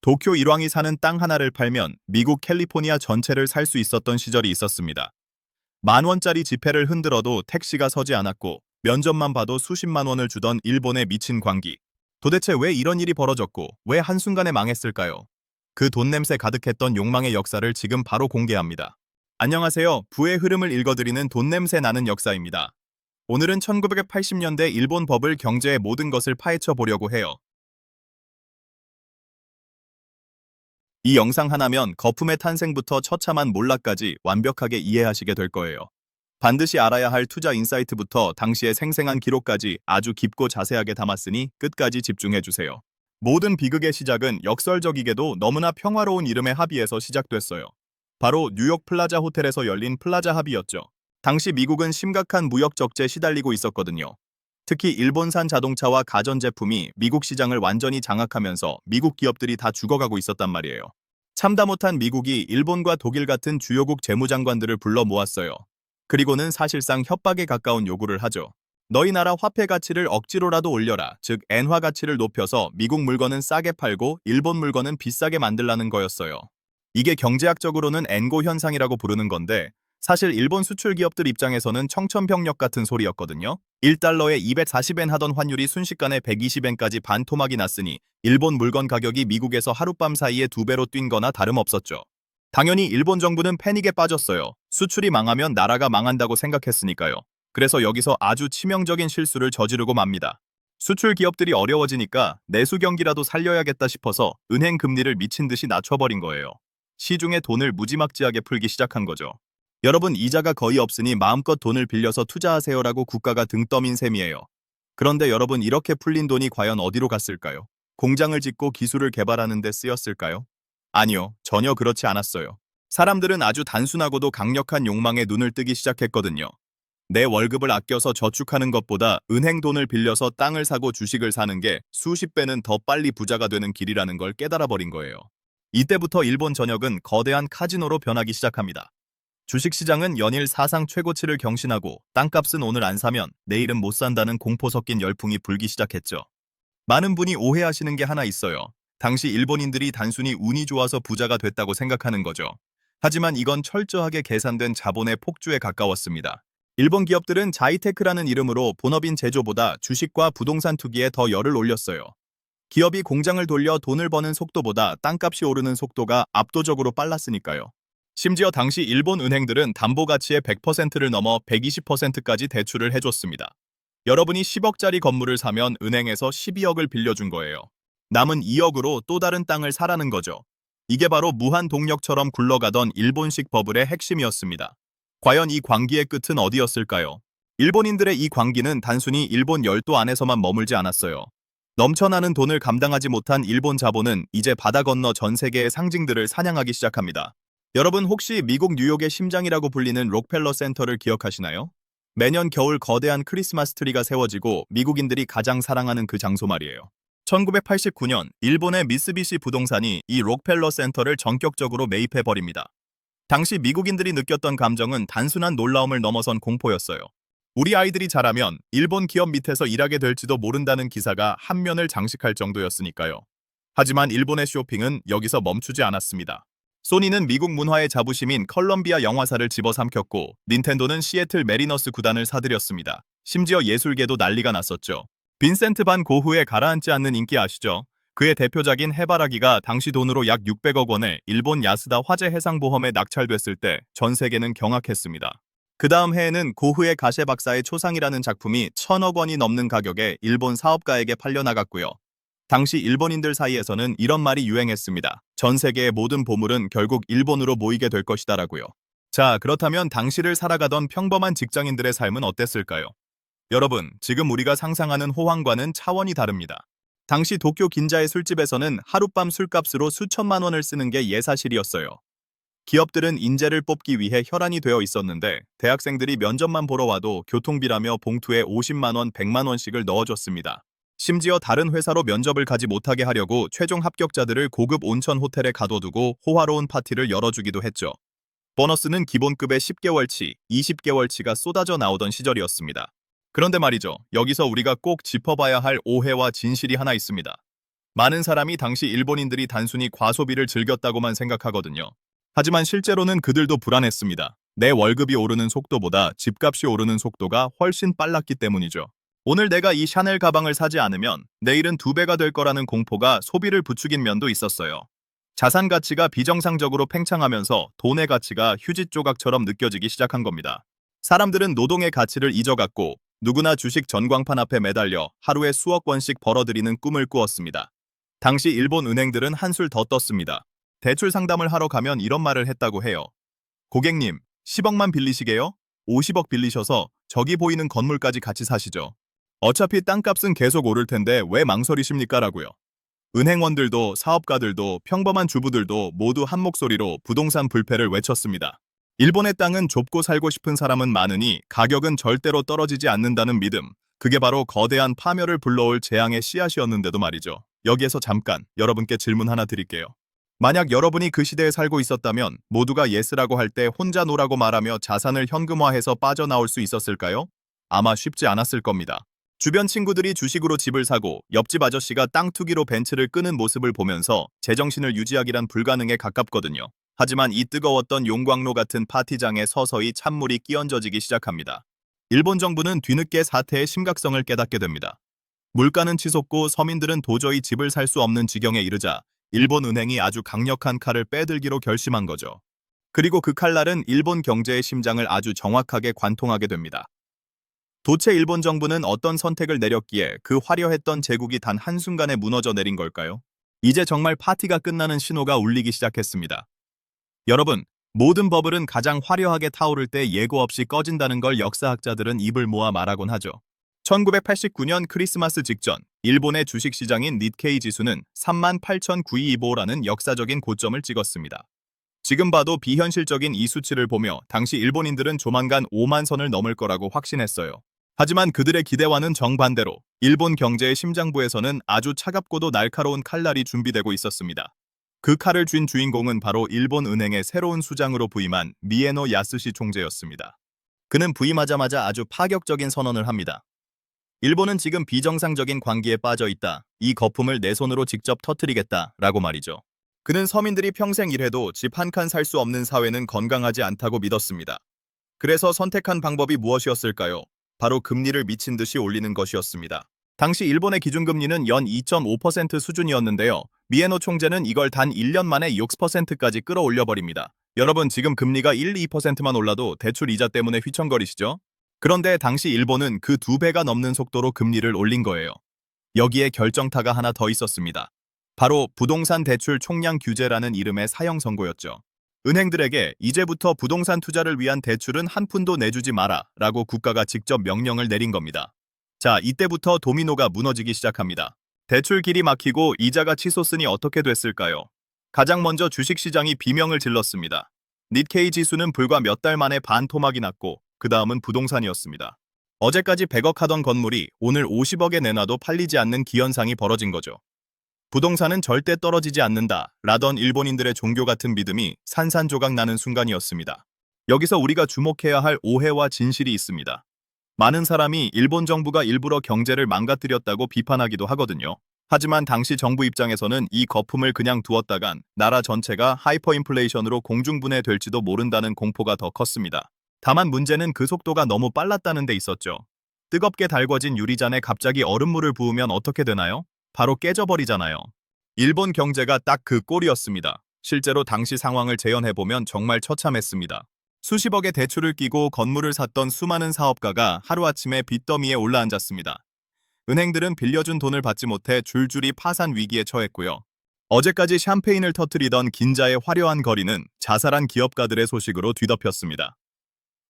도쿄 일왕이 사는 땅 하나를 팔면 미국 캘리포니아 전체를 살 수 있었던 시절이 있었습니다. 10,000원짜리 지폐를 흔들어도 택시가 서지 않았고 면접만 봐도 수십만 원을 주던 일본의 미친 광기. 도대체 왜 이런 일이 벌어졌고 왜 한순간에 망했을까요? 그 돈 냄새 가득했던 욕망의 역사를 지금 바로 공개합니다. 안녕하세요. 부의 흐름을 읽어드리는 돈 냄새 나는 역사입니다. 오늘은 1980년대 일본 버블 경제의 모든 것을 파헤쳐 보려고 해요. 이 영상 하나면 거품의 탄생부터 처참한 몰락까지 완벽하게 이해하시게 될 거예요. 반드시 알아야 할 투자 인사이트부터 당시의 생생한 기록까지 아주 깊고 자세하게 담았으니 끝까지 집중해주세요. 모든 비극의 시작은 역설적이게도 너무나 평화로운 이름의 합의에서 시작됐어요. 바로 뉴욕 플라자 호텔에서 열린 플라자 합의였죠. 당시 미국은 심각한 무역 적재에 시달리고 있었거든요. 특히 일본산 자동차와 가전제품이 미국 시장을 완전히 장악하면서 미국 기업들이 다 죽어가고 있었단 말이에요. 참다 못한 미국이 일본과 독일 같은 주요국 재무장관들을 불러 모았어요. 그리고는 사실상 협박에 가까운 요구를 하죠. 너희 나라 화폐 가치를 억지로라도 올려라. 즉 엔화 가치를 높여서 미국 물건은 싸게 팔고 일본 물건은 비싸게 만들라는 거였어요. 이게 경제학적으로는 엔고 현상이라고 부르는 건데 사실 일본 수출 기업들 입장에서는 청천벽력 같은 소리였거든요. 1달러에 240엔 하던 환율이 순식간에 120엔까지 반토막이 났으니 일본 물건 가격이 미국에서 하룻밤 사이에 2배로 뛴 거나 다름없었죠. 당연히 일본 정부는 패닉에 빠졌어요. 수출이 망하면 나라가 망한다고 생각했으니까요. 그래서 여기서 아주 치명적인 실수를 저지르고 맙니다. 수출 기업들이 어려워지니까 내수 경기라도 살려야겠다 싶어서 은행 금리를 미친 듯이 낮춰버린 거예요. 시중에 돈을 무지막지하게 풀기 시작한 거죠. 여러분 이자가 거의 없으니 마음껏 돈을 빌려서 투자하세요라고 국가가 등 떠민 셈이에요. 그런데 여러분 이렇게 풀린 돈이 과연 어디로 갔을까요? 공장을 짓고 기술을 개발하는 데 쓰였을까요? 아니요, 전혀 그렇지 않았어요. 사람들은 아주 단순하고도 강력한 욕망에 눈을 뜨기 시작했거든요. 내 월급을 아껴서 저축하는 것보다 은행 돈을 빌려서 땅을 사고 주식을 사는 게 수십 배는 더 빨리 부자가 되는 길이라는 걸 깨달아 버린 거예요. 이때부터 일본 전역은 거대한 카지노로 변하기 시작합니다. 주식시장은 연일 사상 최고치를 경신하고 땅값은 오늘 안 사면 내일은 못 산다는 공포 섞인 열풍이 불기 시작했죠. 많은 분이 오해하시는 게 하나 있어요. 당시 일본인들이 단순히 운이 좋아서 부자가 됐다고 생각하는 거죠. 하지만 이건 철저하게 계산된 자본의 폭주에 가까웠습니다. 일본 기업들은 자이테크라는 이름으로 본업인 제조보다 주식과 부동산 투기에 더 열을 올렸어요. 기업이 공장을 돌려 돈을 버는 속도보다 땅값이 오르는 속도가 압도적으로 빨랐으니까요. 심지어 당시 일본 은행들은 담보 가치의 100%를 넘어 120%까지 대출을 해줬습니다. 여러분이 10억짜리 건물을 사면 은행에서 12억을 빌려준 거예요. 남은 2억으로 또 다른 땅을 사라는 거죠. 이게 바로 무한 동력처럼 굴러가던 일본식 버블의 핵심이었습니다. 과연 이 광기의 끝은 어디였을까요? 일본인들의 이 광기는 단순히 일본 열도 안에서만 머물지 않았어요. 넘쳐나는 돈을 감당하지 못한 일본 자본은 이제 바다 건너 전 세계의 상징들을 사냥하기 시작합니다. 여러분 혹시 미국 뉴욕의 심장이라고 불리는 록펠러 센터를 기억하시나요? 매년 겨울 거대한 크리스마스 트리가 세워지고 미국인들이 가장 사랑하는 그 장소 말이에요. 1989년 일본의 미쓰비시 부동산이 이 록펠러 센터를 전격적으로 매입해버립니다. 당시 미국인들이 느꼈던 감정은 단순한 놀라움을 넘어선 공포였어요. 우리 아이들이 자라면 일본 기업 밑에서 일하게 될지도 모른다는 기사가 한 면을 장식할 정도였으니까요. 하지만 일본의 쇼핑은 여기서 멈추지 않았습니다. 소니는 미국 문화의 자부심인 컬럼비아 영화사를 집어삼켰고 닌텐도는 시애틀 메리너스 구단을 사들였습니다. 심지어 예술계도 난리가 났었죠. 빈센트 반 고흐의 가라앉지 않는 인기 아시죠? 그의 대표작인 해바라기가 당시 돈으로 약 600억 원에 일본 야스다 화재 해상보험에 낙찰됐을 때 전 세계는 경악했습니다. 그 다음 해에는 고흐의 가셰 박사의 초상이라는 작품이 1,000억 원이 넘는 가격에 일본 사업가에게 팔려나갔고요. 당시 일본인들 사이에서는 이런 말이 유행했습니다. 전 세계의 모든 보물은 결국 일본으로 모이게 될 것이다라고요. 자, 그렇다면 당시를 살아가던 평범한 직장인들의 삶은 어땠을까요? 여러분, 지금 우리가 상상하는 호황과는 차원이 다릅니다. 당시 도쿄 긴자의 술집에서는 하룻밤 술값으로 수천만 원을 쓰는 게 예사실이었어요. 기업들은 인재를 뽑기 위해 혈안이 되어 있었는데 대학생들이 면접만 보러 와도 교통비라며 봉투에 50만 원, 100만 원씩을 넣어줬습니다. 심지어 다른 회사로 면접을 가지 못하게 하려고 최종 합격자들을 고급 온천 호텔에 가둬두고 호화로운 파티를 열어주기도 했죠. 보너스는 기본급의 10개월치, 20개월치가 쏟아져 나오던 시절이었습니다. 그런데 말이죠. 여기서 우리가 꼭 짚어봐야 할 오해와 진실이 하나 있습니다. 많은 사람이 당시 일본인들이 단순히 과소비를 즐겼다고만 생각하거든요. 하지만 실제로는 그들도 불안했습니다. 내 월급이 오르는 속도보다 집값이 오르는 속도가 훨씬 빨랐기 때문이죠. 오늘 내가 이 샤넬 가방을 사지 않으면 내일은 2배가 될 거라는 공포가 소비를 부추긴 면도 있었어요. 자산 가치가 비정상적으로 팽창하면서 돈의 가치가 휴지 조각처럼 느껴지기 시작한 겁니다. 사람들은 노동의 가치를 잊어갔고 누구나 주식 전광판 앞에 매달려 하루에 수억 원씩 벌어들이는 꿈을 꾸었습니다. 당시 일본 은행들은 한술 더 떴습니다. 대출 상담을 하러 가면 이런 말을 했다고 해요. 고객님, 10억만 빌리시게요? 50억 빌리셔서 저기 보이는 건물까지 같이 사시죠. 어차피 땅값은 계속 오를 텐데 왜 망설이십니까? 라고요. 은행원들도 사업가들도 평범한 주부들도 모두 한 목소리로 부동산 불패를 외쳤습니다. 일본의 땅은 좁고 살고 싶은 사람은 많으니 가격은 절대로 떨어지지 않는다는 믿음. 그게 바로 거대한 파멸을 불러올 재앙의 씨앗이었는데도 말이죠. 여기에서 잠깐 여러분께 질문 하나 드릴게요. 만약 여러분이 그 시대에 살고 있었다면 모두가 예스라고 할 때 혼자 노라고 말하며 자산을 현금화해서 빠져나올 수 있었을까요? 아마 쉽지 않았을 겁니다. 주변 친구들이 주식으로 집을 사고 옆집 아저씨가 땅 투기로 벤츠를 끄는 모습을 보면서 제정신을 유지하기란 불가능에 가깝거든요. 하지만 이 뜨거웠던 용광로 같은 파티장에 서서히 찬물이 끼얹어지기 시작합니다. 일본 정부는 뒤늦게 사태의 심각성을 깨닫게 됩니다. 물가는 치솟고 서민들은 도저히 집을 살 수 없는 지경에 이르자 일본 은행이 아주 강력한 칼을 빼들기로 결심한 거죠. 그리고 그 칼날은 일본 경제의 심장을 아주 정확하게 관통하게 됩니다. 도체 일본 정부는 어떤 선택을 내렸기에 그 화려했던 제국이 단 한순간에 무너져 내린 걸까요? 이제 정말 파티가 끝나는 신호가 울리기 시작했습니다. 여러분, 모든 버블은 가장 화려하게 타오를 때 예고 없이 꺼진다는 걸 역사학자들은 입을 모아 말하곤 하죠. 1989년 크리스마스 직전, 일본의 주식시장인 니케이 지수는 38,925라는 역사적인 고점을 찍었습니다. 지금 봐도 비현실적인 이 수치를 보며 당시 일본인들은 조만간 5만 선을 넘을 거라고 확신했어요. 하지만 그들의 기대와는 정반대로 일본 경제의 심장부에서는 아주 차갑고도 날카로운 칼날이 준비되고 있었습니다. 그 칼을 쥔 주인공은 바로 일본 은행의 새로운 수장으로 부임한 미에노 야스시 총재였습니다. 그는 부임하자마자 아주 파격적인 선언을 합니다. 일본은 지금 비정상적인 관계에 빠져 있다. 이 거품을 내 손으로 직접 터뜨리겠다. 라고 말이죠. 그는 서민들이 평생 일해도 집 한 칸 살 수 없는 사회는 건강하지 않다고 믿었습니다. 그래서 선택한 방법이 무엇이었을까요? 바로 금리를 미친 듯이 올리는 것이었습니다. 당시 일본의 기준금리는 연 2.5% 수준이었는데요. 미에노 총재는 이걸 단 1년 만에 6%까지 끌어올려버립니다. 여러분, 지금 금리가 1, 2%만 올라도 대출 이자 때문에 휘청거리시죠? 그런데 당시 일본은 그 2배가 넘는 속도로 금리를 올린 거예요. 여기에 결정타가 하나 더 있었습니다. 바로 부동산 대출 총량 규제라는 이름의 사형 선고였죠. 은행들에게 이제부터 부동산 투자를 위한 대출은 한 푼도 내주지 마라 라고 국가가 직접 명령을 내린 겁니다. 자, 이때부터 도미노가 무너지기 시작합니다. 대출 길이 막히고 이자가 치솟으니 어떻게 됐을까요? 가장 먼저 주식시장이 비명을 질렀습니다. 니케이 지수는 불과 몇 달 만에 반토막이 났고 그 다음은 부동산이었습니다. 어제까지 100억 하던 건물이 오늘 50억에 내놔도 팔리지 않는 기현상이 벌어진 거죠. 부동산은 절대 떨어지지 않는다 라던 일본인들의 종교 같은 믿음이 산산조각 나는 순간이었습니다. 여기서 우리가 주목해야 할 오해와 진실이 있습니다. 많은 사람이 일본 정부가 일부러 경제를 망가뜨렸다고 비판하기도 하거든요. 하지만 당시 정부 입장에서는 이 거품을 그냥 두었다간 나라 전체가 하이퍼인플레이션으로 공중분해될지도 모른다는 공포가 더 컸습니다. 다만 문제는 그 속도가 너무 빨랐다는 데 있었죠. 뜨겁게 달궈진 유리잔에 갑자기 얼음물을 부으면 어떻게 되나요? 바로 깨져버리잖아요. 일본 경제가 딱 그 꼴이었습니다. 실제로 당시 상황을 재현해보면 정말 처참했습니다. 수십억의 대출을 끼고 건물을 샀던 수많은 사업가가 하루아침에 빚더미에 올라앉았습니다. 은행들은 빌려준 돈을 받지 못해 줄줄이 파산 위기에 처했고요. 어제까지 샴페인을 터뜨리던 긴자의 화려한 거리는 자살한 기업가들의 소식으로 뒤덮였습니다.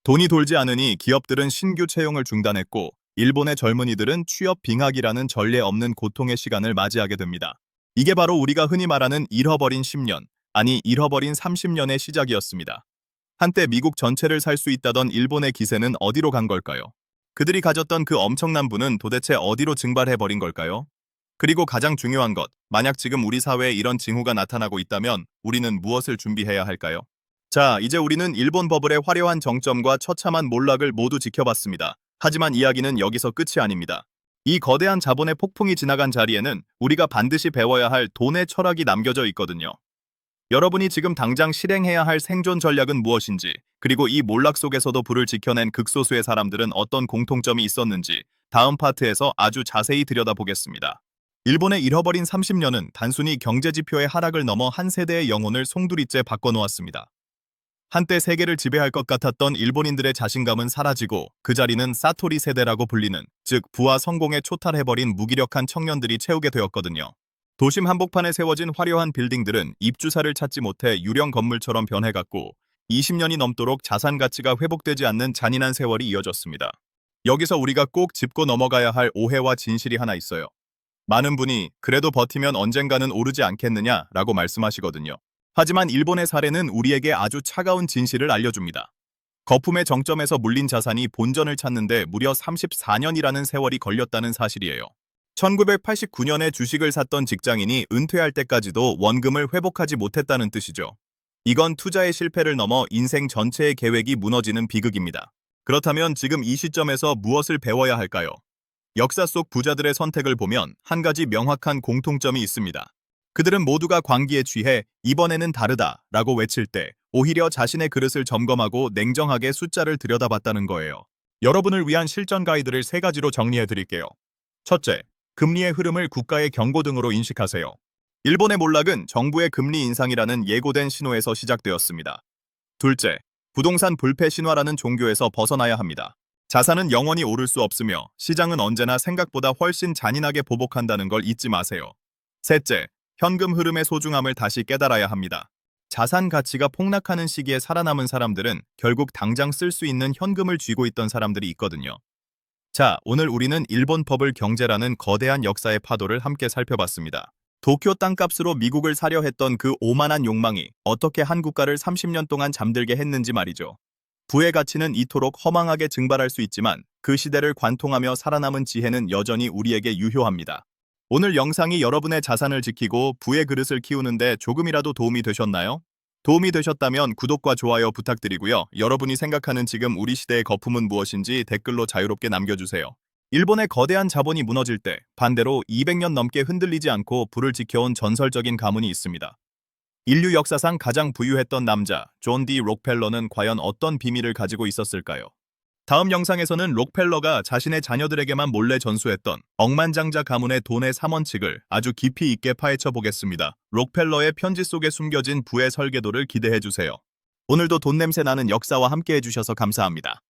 돈이 돌지 않으니 기업들은 신규 채용을 중단했고 일본의 젊은이들은 취업 빙하기라는 전례 없는 고통의 시간을 맞이하게 됩니다. 이게 바로 우리가 흔히 말하는 잃어버린 10년, 아니 잃어버린 30년의 시작이었습니다. 한때 미국 전체를 살 수 있다던 일본의 기세는 어디로 간 걸까요? 그들이 가졌던 그 엄청난 부는 도대체 어디로 증발해버린 걸까요? 그리고 가장 중요한 것, 만약 지금 우리 사회에 이런 징후가 나타나고 있다면 우리는 무엇을 준비해야 할까요? 자, 이제 우리는 일본 버블의 화려한 정점과 처참한 몰락을 모두 지켜봤습니다. 하지만 이야기는 여기서 끝이 아닙니다. 이 거대한 자본의 폭풍이 지나간 자리에는 우리가 반드시 배워야 할 돈의 철학이 남겨져 있거든요. 여러분이 지금 당장 실행해야 할 생존 전략은 무엇인지, 그리고 이 몰락 속에서도 불을 지켜낸 극소수의 사람들은 어떤 공통점이 있었는지 다음 파트에서 아주 자세히 들여다보겠습니다. 일본의 잃어버린 30년은 단순히 경제지표의 하락을 넘어 한 세대의 영혼을 송두리째 바꿔놓았습니다. 한때 세계를 지배할 것 같았던 일본인들의 자신감은 사라지고 그 자리는 사토리 세대라고 불리는, 즉 부와 성공에 초탈해버린 무기력한 청년들이 채우게 되었거든요. 도심 한복판에 세워진 화려한 빌딩들은 입주사를 찾지 못해 유령 건물처럼 변해갔고 20년이 넘도록 자산 가치가 회복되지 않는 잔인한 세월이 이어졌습니다. 여기서 우리가 꼭 짚고 넘어가야 할 오해와 진실이 하나 있어요. 많은 분이 그래도 버티면 언젠가는 오르지 않겠느냐라고 말씀하시거든요. 하지만 일본의 사례는 우리에게 아주 차가운 진실을 알려줍니다. 거품의 정점에서 물린 자산이 본전을 찾는데 무려 34년이라는 세월이 걸렸다는 사실이에요. 1989년에 주식을 샀던 직장인이 은퇴할 때까지도 원금을 회복하지 못했다는 뜻이죠. 이건 투자의 실패를 넘어 인생 전체의 계획이 무너지는 비극입니다. 그렇다면 지금 이 시점에서 무엇을 배워야 할까요? 역사 속 부자들의 선택을 보면 한 가지 명확한 공통점이 있습니다. 그들은 모두가 광기에 취해 이번에는 다르다 라고 외칠 때 오히려 자신의 그릇을 점검하고 냉정하게 숫자를 들여다봤다는 거예요. 여러분을 위한 실전 가이드를 세 가지로 정리해 드릴게요. 첫째, 금리의 흐름을 국가의 경고 등으로 인식하세요. 일본의 몰락은 정부의 금리 인상이라는 예고된 신호에서 시작되었습니다. 둘째, 부동산 불패 신화라는 종교에서 벗어나야 합니다. 자산은 영원히 오를 수 없으며 시장은 언제나 생각보다 훨씬 잔인하게 보복한다는 걸 잊지 마세요. 셋째, 현금 흐름의 소중함을 다시 깨달아야 합니다. 자산 가치가 폭락하는 시기에 살아남은 사람들은 결국 당장 쓸 수 있는 현금을 쥐고 있던 사람들이 있거든요. 자, 오늘 우리는 일본 버블 경제라는 거대한 역사의 파도를 함께 살펴봤습니다. 도쿄 땅값으로 미국을 사려 했던 그 오만한 욕망이 어떻게 한 국가를 30년 동안 잠들게 했는지 말이죠. 부의 가치는 이토록 허망하게 증발할 수 있지만 그 시대를 관통하며 살아남은 지혜는 여전히 우리에게 유효합니다. 오늘 영상이 여러분의 자산을 지키고 부의 그릇을 키우는데 조금이라도 도움이 되셨나요? 도움이 되셨다면 구독과 좋아요 부탁드리고요. 여러분이 생각하는 지금 우리 시대의 거품은 무엇인지 댓글로 자유롭게 남겨주세요. 일본의 거대한 자본이 무너질 때 반대로 200년 넘게 흔들리지 않고 부를 지켜온 전설적인 가문이 있습니다. 인류 역사상 가장 부유했던 남자 존 D 록펠러는 과연 어떤 비밀을 가지고 있었을까요? 다음 영상에서는 록펠러가 자신의 자녀들에게만 몰래 전수했던 억만장자 가문의 돈의 3원칙을 아주 깊이 있게 파헤쳐 보겠습니다. 록펠러의 편지 속에 숨겨진 부의 설계도를 기대해 주세요. 오늘도 돈 냄새 나는 역사와 함께 해주셔서 감사합니다.